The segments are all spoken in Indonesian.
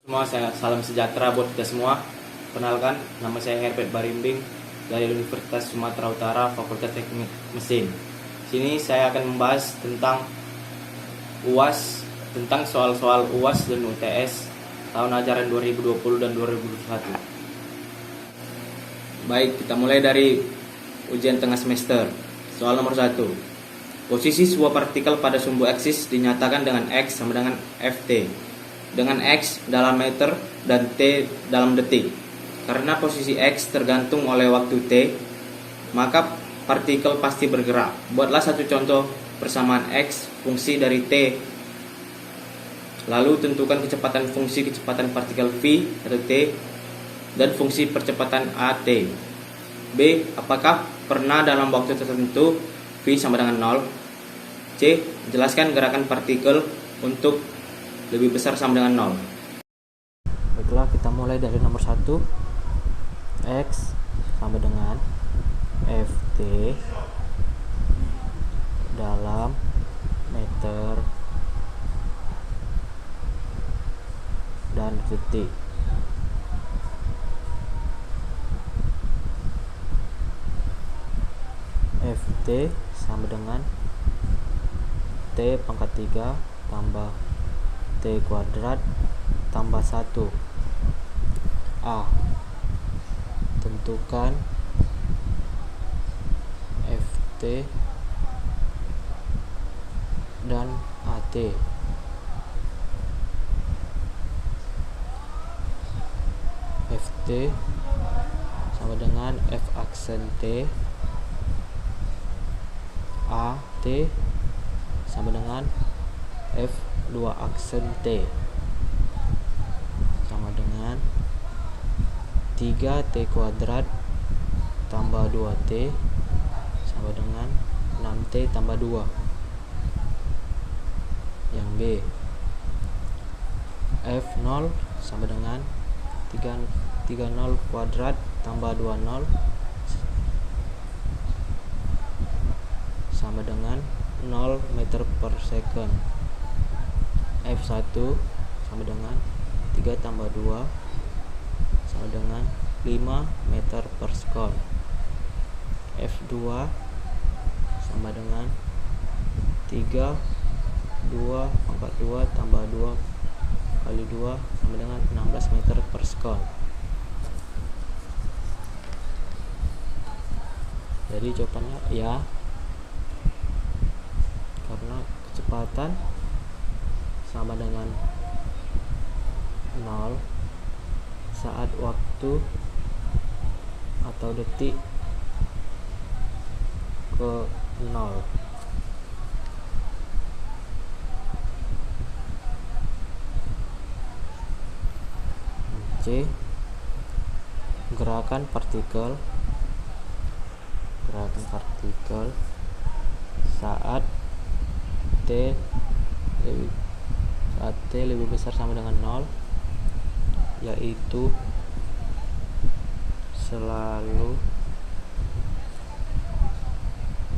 Semua, saya salam sejahtera buat kita semua. Kenalkan, nama saya Herbert Barimbing dari Universitas Sumatera Utara, Fakultas Teknik Mesin. Sini saya akan membahas tentang UAS, tentang soal-soal UAS dan UTS tahun ajaran 2020 dan 2021. Baik, kita mulai dari ujian tengah semester. Soal nomor 1. Posisi sebuah partikel pada sumbu eksis dinyatakan dengan X sama dengan Ft, dengan X dalam meter dan T dalam detik. Karena posisi X tergantung oleh waktu T, maka partikel pasti bergerak. Buatlah satu contoh persamaan X fungsi dari T. Lalu tentukan kecepatan fungsi kecepatan partikel V atau T dan fungsi percepatan AT. B. Apakah pernah dalam waktu tertentu V sama dengan 0? C. Jelaskan gerakan partikel untuk lebih besar sama dengan 0. Baiklah, kita mulai dari nomor 1. X sama dengan Ft dalam meter dan detik. Ft sama dengan T pangkat 3 tambah T kuadrat tambah 1. A. Tentukan Ft dan AT. Ft sama dengan F aksen T, AT sama dengan F2 aksen T, sama dengan 3T kuadrat tambah 2T sama dengan 6T tambah 2. Yang B, F0 sama dengan 30 kuadrat tambah 20 sama dengan 0 meter per second. F1 sama dengan 3 tambah 2 sama dengan 5 meter per second. F2 sama dengan 3 2 pangkat 2 tambah 2 kali 2 sama dengan 16 meter per second. Jadi jawabannya ya, karena kecepatan sama dengan 0 saat waktu atau detik ke 0. C. Gerakan partikel saat T lebih besar sama dengan 0, yaitu selalu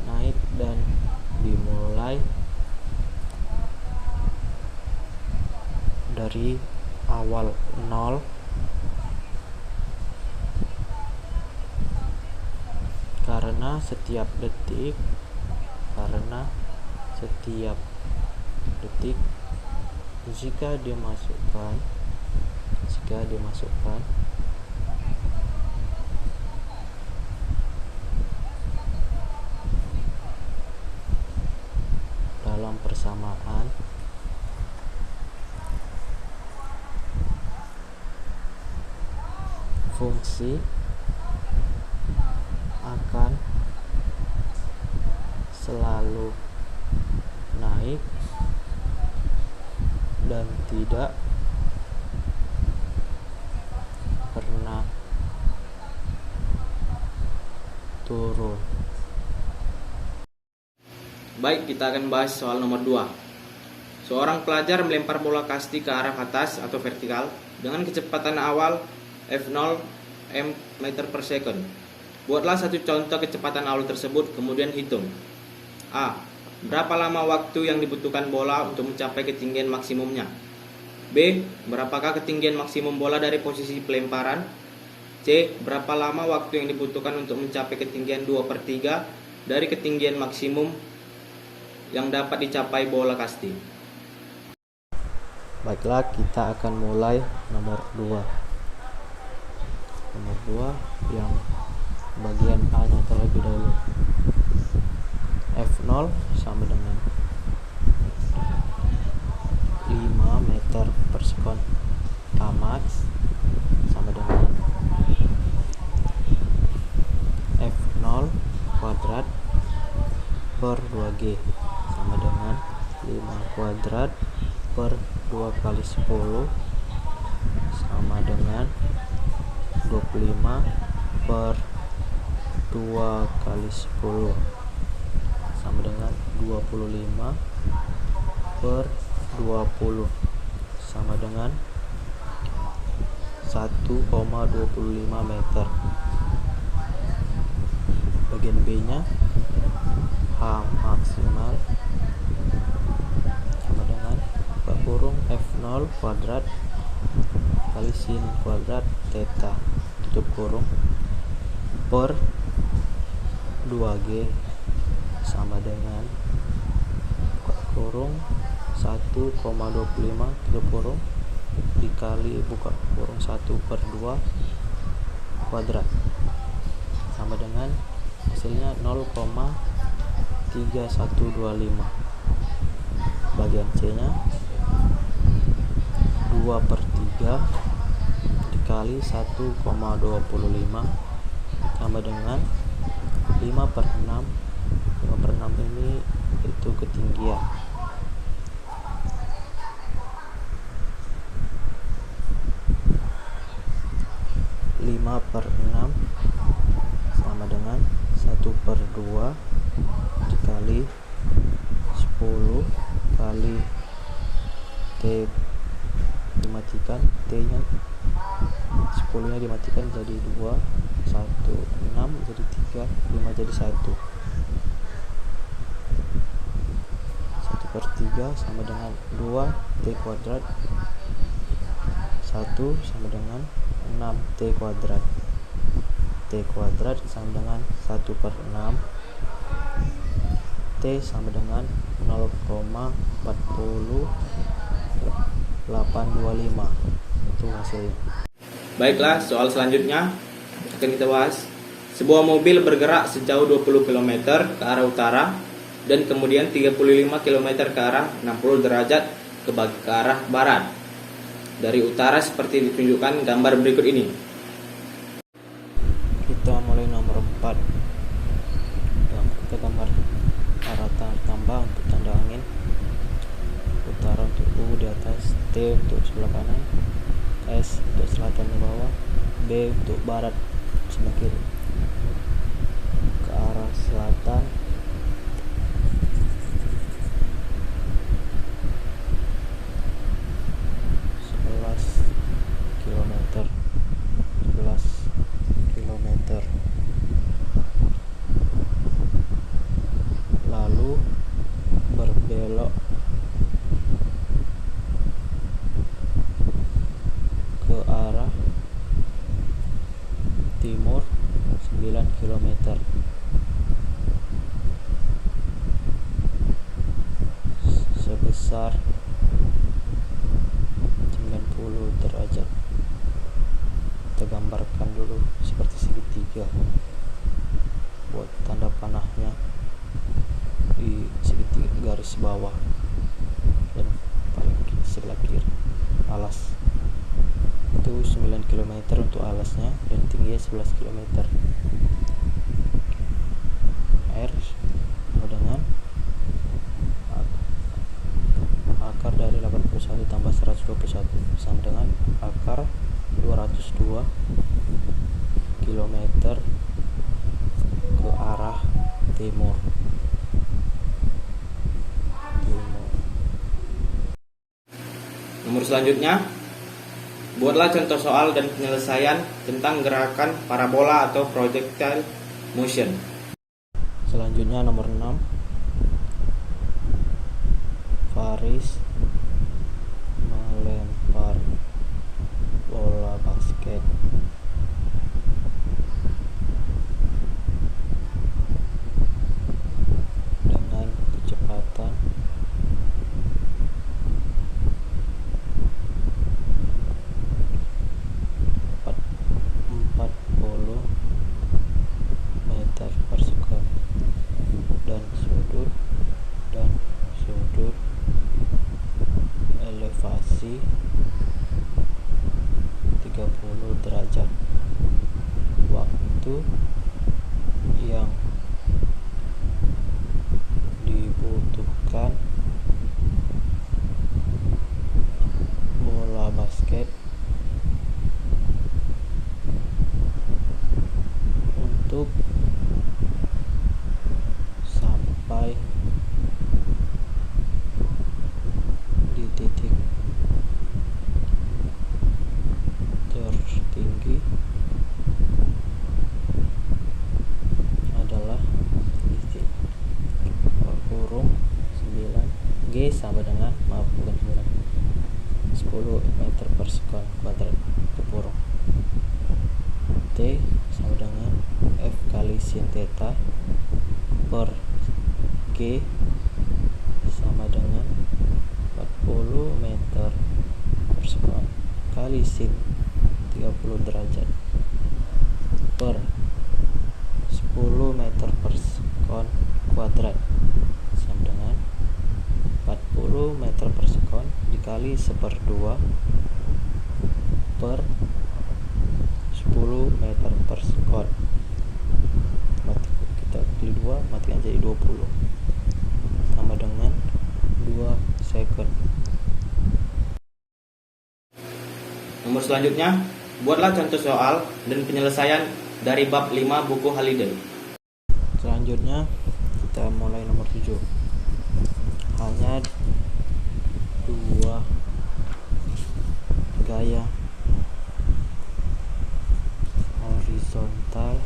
naik dan dimulai dari awal 0 karena setiap detik jika dimasukkan dalam persamaan fungsi akan selalu naik dan tidak pernah turun. Baik, kita akan bahas soal nomor 2. Seorang pelajar melempar bola kasti ke arah atas atau vertikal dengan kecepatan awal F0 m meter per second. Buatlah satu contoh kecepatan awal tersebut, kemudian hitung. A. Berapa lama waktu yang dibutuhkan bola untuk mencapai ketinggian maksimumnya? B. Berapakah ketinggian maksimum bola dari posisi pelemparan? C. Berapa lama waktu yang dibutuhkan untuk mencapai ketinggian 2/3 dari ketinggian maksimum yang dapat dicapai bola kasti? Baiklah, kita akan mulai nomor 2. Nomor 2 yang bagian A-nya terlebih dahulu. F0 sama dengan 5 meter per sekon. Amax sama dengan F0 kuadrat per 2G sama dengan 5 kuadrat per 2 kali 10 sama dengan 25 per 2 kali 10 sama dengan 25 per 20 sama dengan 1,25 meter. Bagian B nya H maksimal sama dengan buka kurung F0 kuadrat kali sin kuadrat theta tutup kurung per 2G sama dengan buka kurung 1,25 tutup kurung dikali buka kurung 1/2 kuadrat sama dengan hasilnya 0,3125. Bagian C nya 2/3 dikali 1,25 sama dengan 5/6. 5/6 ini itu ketinggian. 5/6 sama dengan 1/2 dikali 10 kali T dimatikan, T nya 10 nya dimatikan jadi 2, 1, 6 jadi 3, 5 jadi 1. 1/3 sama dengan 2 T kuadrat, 1 sama dengan 6 T kuadrat. T kuadrat sama dengan 1/6. T sama dengan 0,40825. Itu hasilnya. Baiklah, soal selanjutnya akan kita bahas. Sebuah mobil bergerak sejauh 20 km ke arah utara dan kemudian 35 km ke arah 60 derajat ke arah barat. Dari utara seperti ditunjukkan gambar berikut ini. Kita mulai nomor 4. Kita gambar arah tambah untuk tanda angin. Utara untuk U di atas, T untuk sebelah kanan, S untuk selatan di bawah, B untuk barat sebelah kiri. Ke arah selatan 11 km. Lalu berbelok ke arah timur 9 km. Sebesar 90 derajat. Kita gambarkan dulu seperti segitiga buat tanda panahnya di segitiga garis bawah dan paling sebelah kiri alas. Itu 9 km untuk alasnya dan tingginya 11 km. R sama dengan akar dari 81 tambah 121 sama dengan akar 202 km ke arah timur. Nomor selanjutnya, buatlah contoh soal dan penyelesaian tentang gerakan parabola atau projectile motion. Selanjutnya nomor 6. Faris melempar G sama dengan 40 meter per sekon kali sin 30 derajat per 10 meter per sekon kuadrat sama dengan 40 meter per sekon dikali 1/2 per 10 meter per sekon. Kita pilih 2, matikan jadi 20 sama dengan 2 second. Nomor selanjutnya, buatlah contoh soal dan penyelesaian dari bab 5 buku Halliday. Selanjutnya kita mulai nomor 7. Hanya 2 gaya horizontal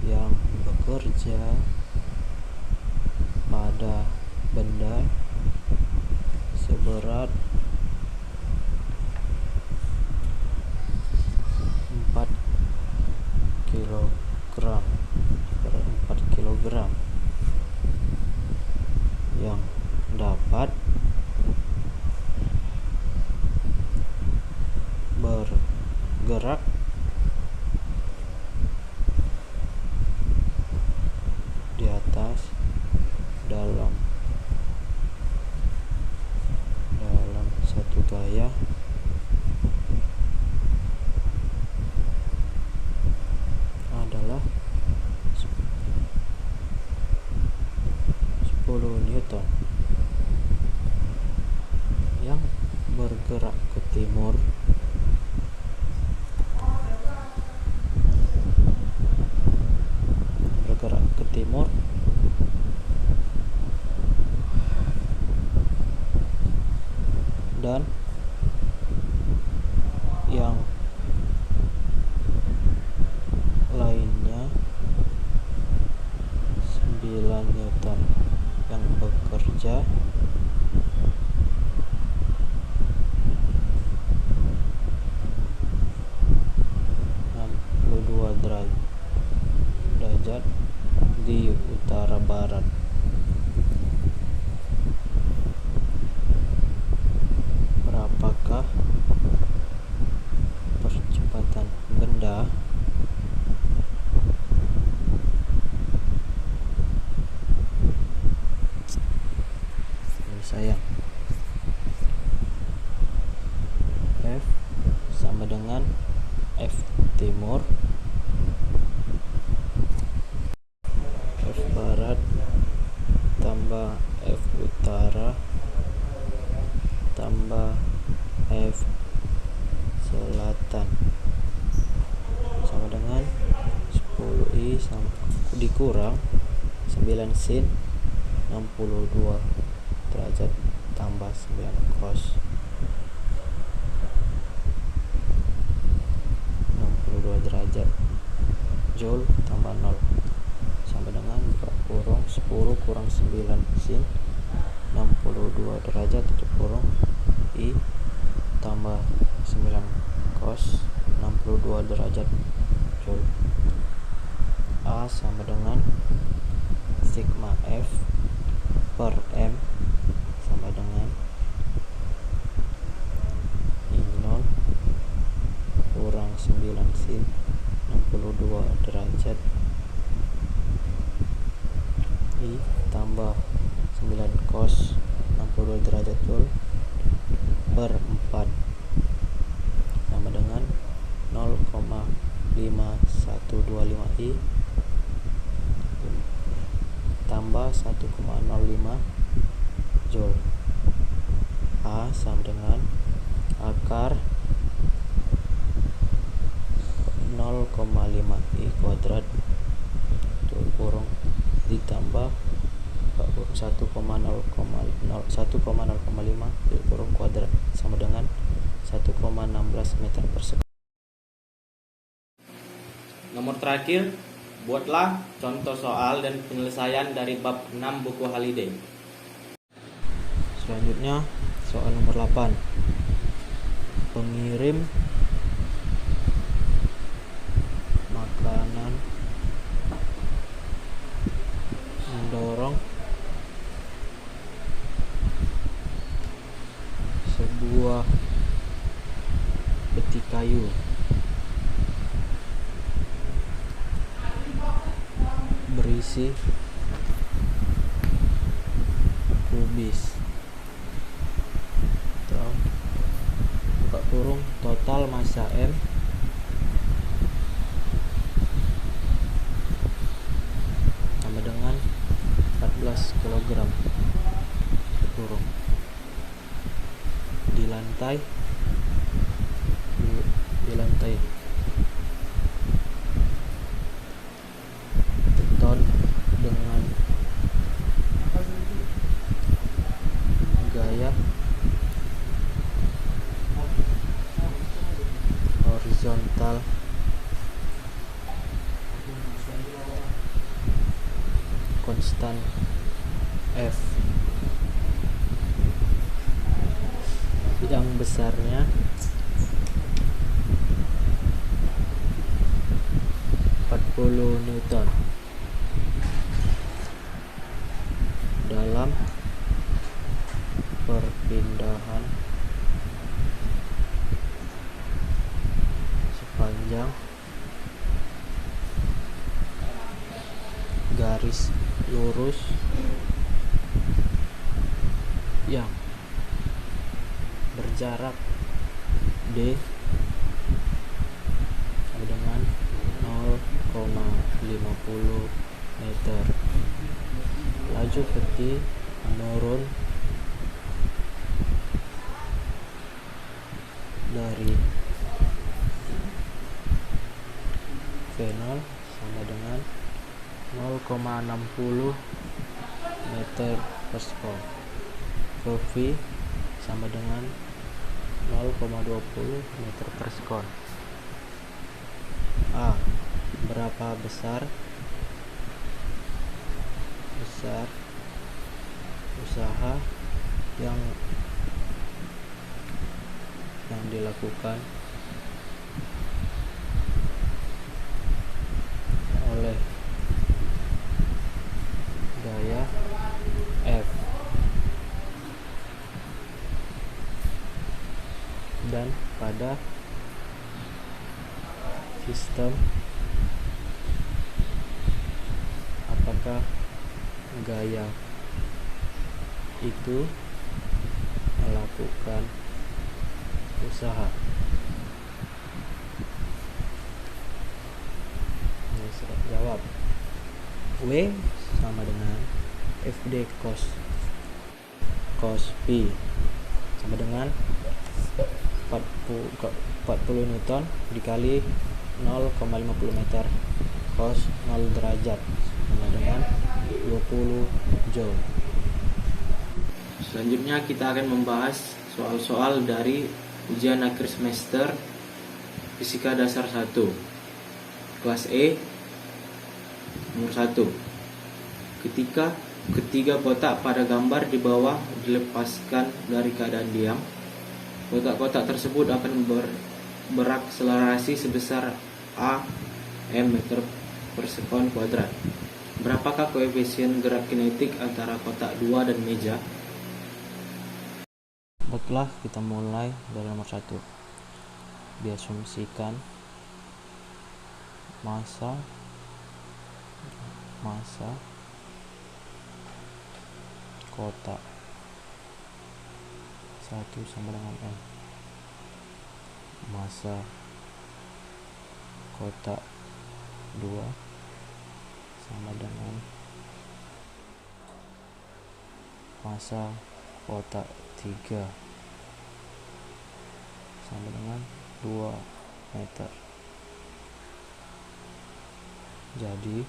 yang bekerja pada benda seberat 4 kilogram yang dapat bergerak di atas dalam satu gaya adalah 10 Newton. Yang bergerak ke timur dan yang lainnya 9 Newton yang bekerja derajat di utara barat. Berapakah percepatan benda sayang? F sama dengan F timur F barat tambah F utara tambah F selatan sama dengan 10I dikurang 9 sin 62 derajat tambah 9 cos 62 derajat joule tambah 0 sama dengan buka kurung 10 kurang 9 sin 62 derajat tutup kurung I tambah 9 cos 62 derajat joule. A sama dengan sigma F per M sama dengan I0 kurang 9 sin 62 derajat I tambah 9 cos 62 derajat joule per 4 sama dengan 0,5125 I tambah 1,05 joule. A sama dengan akar 0,5 I kuadrat tutup kurung ditambah 1,05 tutup kurung kuadrat sama dengan 1,16 meter per sekon. Nomor terakhir, buatlah contoh soal dan penyelesaian dari bab 6 buku Halliday. Selanjutnya soal nomor 8. Pengirim makanan mendorong sebuah peti kayu berisi kubis atau buka kurung total massa M sama dengan 14 kg kurung di lantai beton dengan gaya horizontal konstan F yang besarnya 40 Newton dalam perpindahan sepanjang garis lurus yang berjarak D sama dengan 0,50 meter. Laju peti menurun dari V0 sama dengan 0,60 meter per sekon. Ke V sama dengan 0,20 meter per sekon. A. Berapa besar usaha yang dilakukan oleh gaya F dan pada sistem apakah gaya itu melakukan usaha. Ini surat jawab. W sama dengan FD cos P sama dengan 40 Newton dikali 0,50 meter cos 0 derajat sama dengan 20 Joule. Selanjutnya kita akan membahas soal-soal dari ujian akhir semester Fisika Dasar 1 kelas E nomor 1. Ketika ketiga kotak pada gambar di bawah dilepaskan dari keadaan diam, kotak-kotak tersebut akan berakselerasi sebesar m meter per sekon kuadrat. Berapakah koefisien gerak kinetik antara kotak 2 dan meja? Baiklah, kita mulai dari nomor 1. Diasumsikan massa kotak 1 sama dengan M, massa kotak 2 sama dengan massa kotak 3 sama dengan 2 meter. Jadi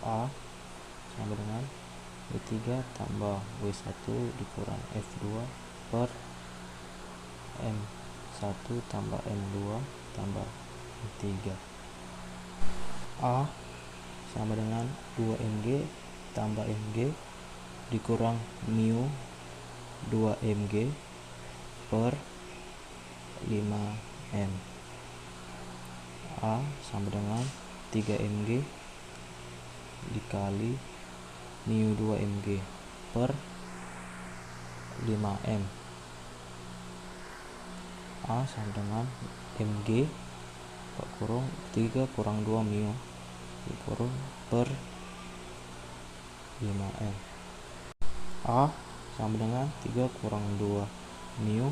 A sama dengan W3 tambah W1 dikurang F2 per M1 tambah M2 tambah M3. A sama dengan 2mg tambah mg dikurang mu 2mg per 5m. A sama dengan 3 mg dikali mu 2 mg per 5 m. A sama dengan mg kurang 3 kurang 2 mu kurang per 5 m. A sama dengan 3 kurang 2 mu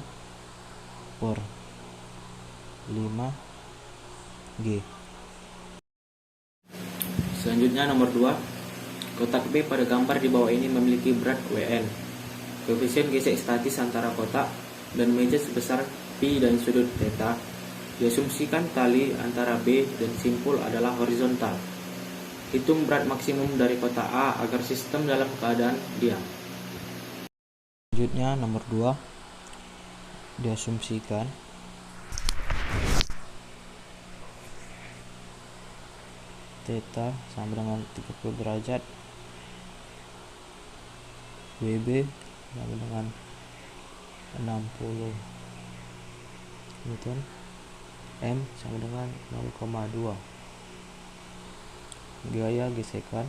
per 5 G. Selanjutnya nomor 2. Kotak B pada gambar di bawah ini memiliki berat Wn. Koefisien gesek statis antara kotak dan meja sebesar pi dan sudut theta. Diasumsikan tali antara B dan simpul adalah horizontal. Hitung berat maksimum dari kotak A agar sistem dalam keadaan diam. Selanjutnya nomor 2. Diasumsikan theta sama dengan 30 derajat, WB sama dengan 60 Newton, M sama dengan 0,2. Gaya gesekan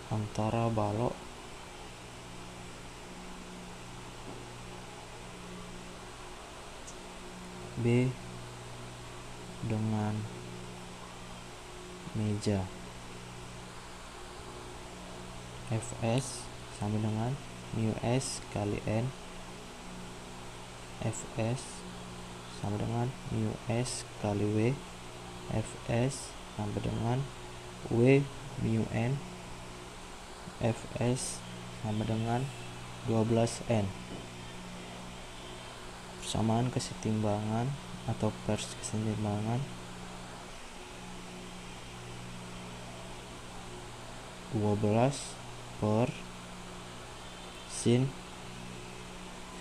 antara balok B dengan meja. Fs sama dengan mu s kali n. Fs sama dengan mu s kali W. Fs sama dengan W mu n. Fs sama dengan 12N. Persamaan kesetimbangan atau kesetimbangan 12 per sin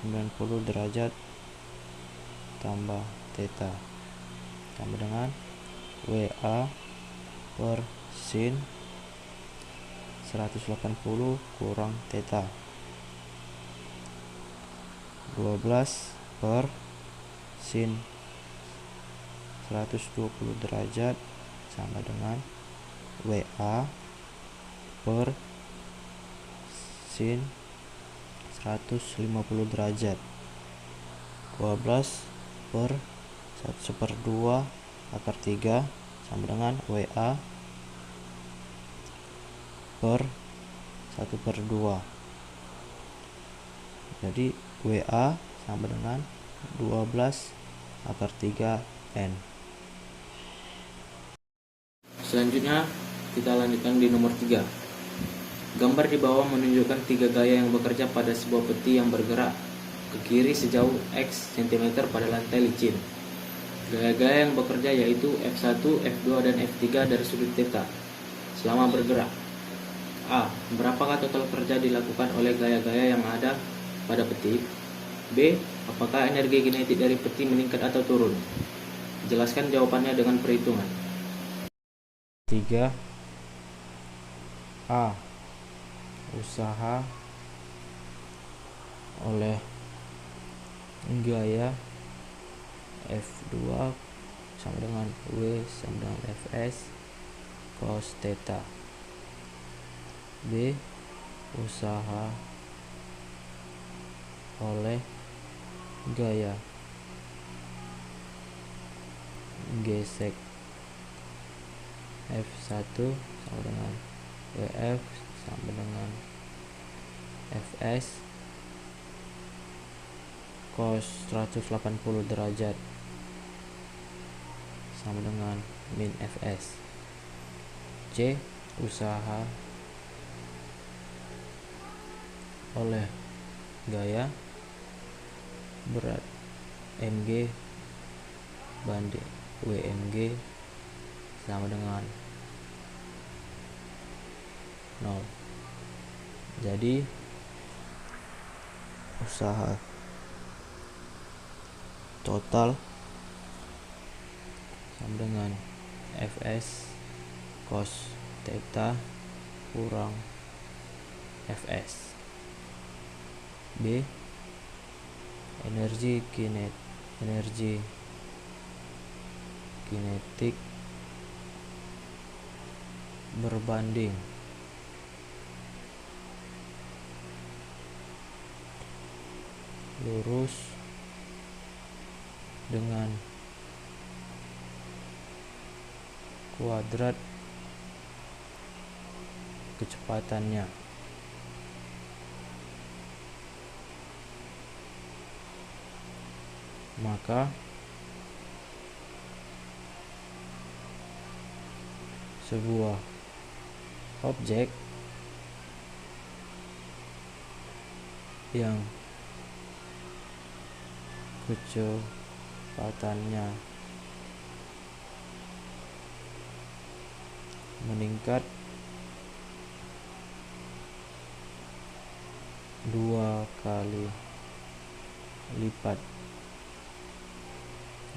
90 derajat tambah theta sama dengan WA per sin 180 kurang theta. 12 per sin 120 derajat sama dengan WA per sin 150 derajat. 12 per 1/2 akar 3 sama dengan WA per 1/2. Jadi WA sama dengan 12 akar 3 N. Selanjutnya kita lanjutkan di nomor 3. Gambar di bawah menunjukkan 3 gaya yang bekerja pada sebuah peti yang bergerak ke kiri sejauh X cm pada lantai licin. Gaya-gaya yang bekerja yaitu F1, F2, dan F3 dari sudut theta selama bergerak. A. Berapakah total kerja dilakukan oleh gaya-gaya yang ada pada peti? B. Apakah energi kinetik dari peti meningkat atau turun? Jelaskan jawabannya dengan perhitungan. 3. A. Usaha oleh gaya F2 sama dengan W sama dengan Fs cos theta. B. Usaha oleh gaya gesek F1 sama dengan Wf sama dengan Fs cos 180 derajat sama dengan min Fs. C. Usaha oleh gaya berat Mg banding Wmg sama dengan 0. Jadi usaha total sama dengan Fs cos theta kurang Fs. B. Energi kinetik berbanding lurus dengan kuadrat kecepatannya. Maka sebuah objek yang kecepatannya meningkat 2 kali lipat,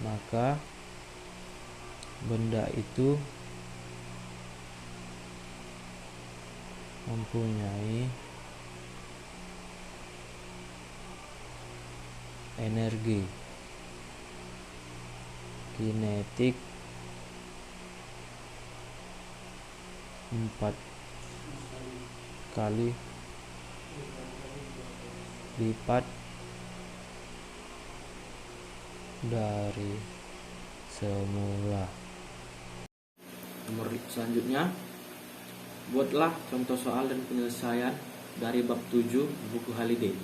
maka benda itu mempunyai energi kinetik 4 kali lipat dari semula. Nomor selanjutnya, buatlah contoh soal dan penyelesaian dari bab 7 buku Haliday.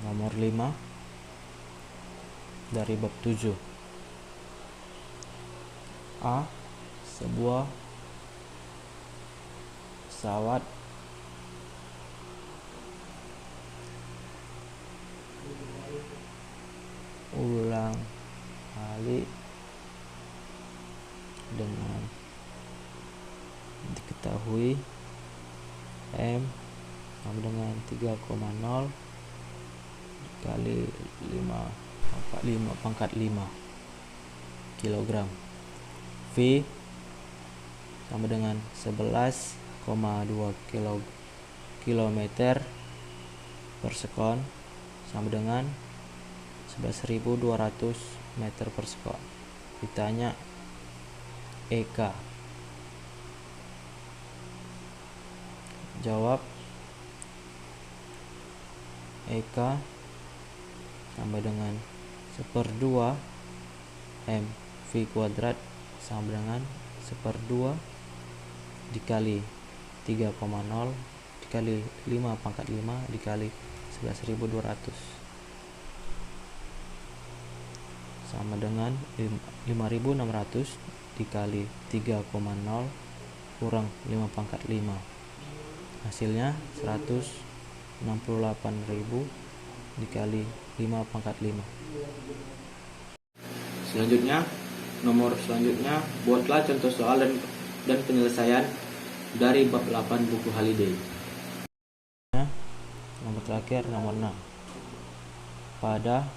Nomor 5 dari bab 7. A. Sebuah pesawat ulang alik dengan diketahui M sama dengan 3,0 kali 5 pangkat 5 kilogram. V sama dengan 11,2 kilometer per sekon sama dengan 11.200 meter per sekon. Ditanya EK. Jawab EK sama dengan 1/2 M V kuadrat sama dengan 1/2 dikali 3,0 dikali 5 pangkat 5 dikali 11.200 sama dengan 5.600 dikali 3,0 kurang 5 pangkat 5, hasilnya 168.000 dikali 5 pangkat 5. Selanjutnya, nomor selanjutnya, buatlah contoh soal dan penyelesaian dari bab 8 buku Haliday. Nomor terakhir, nomor 6. Pada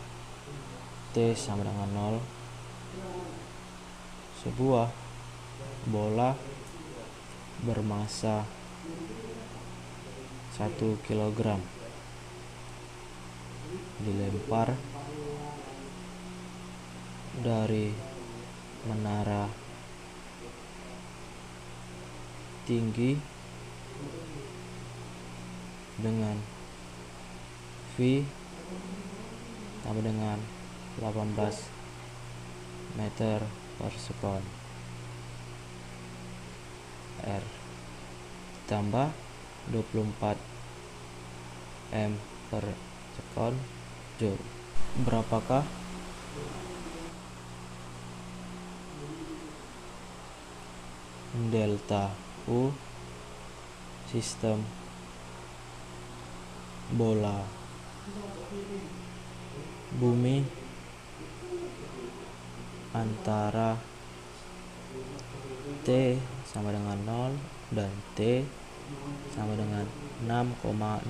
T sama dengan 0, sebuah bola bermassa 1 kg dilempar dari menara tinggi dengan V sama dengan 18 meter per sekon, R ditambah 24 M per sekon Joule. Berapakah delta U sistem bola bumi antara T sama dengan 0 dan T sama dengan 6,05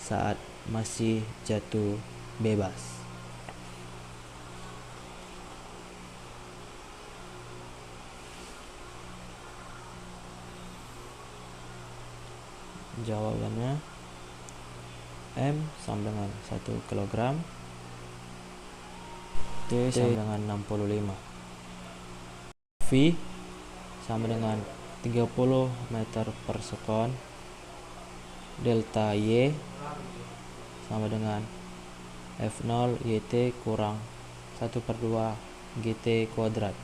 saat masih jatuh bebas? Jawabannya M sama dengan 1 kg T sama dengan 65. V sama dengan 30 meter per sekon. Delta Y sama dengan F0 YT kurang 1/2 GT kuadrat.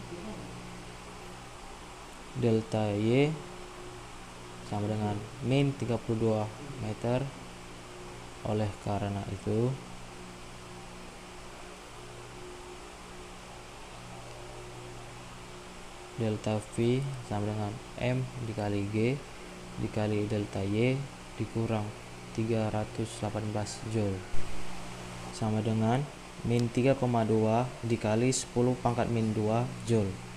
Delta Y sama dengan min 32 meter. Oleh karena itu delta V sama dengan M dikali G dikali delta Y dikurang 318 Joule sama dengan min 3,2 dikali 10⁻⁻² Joule.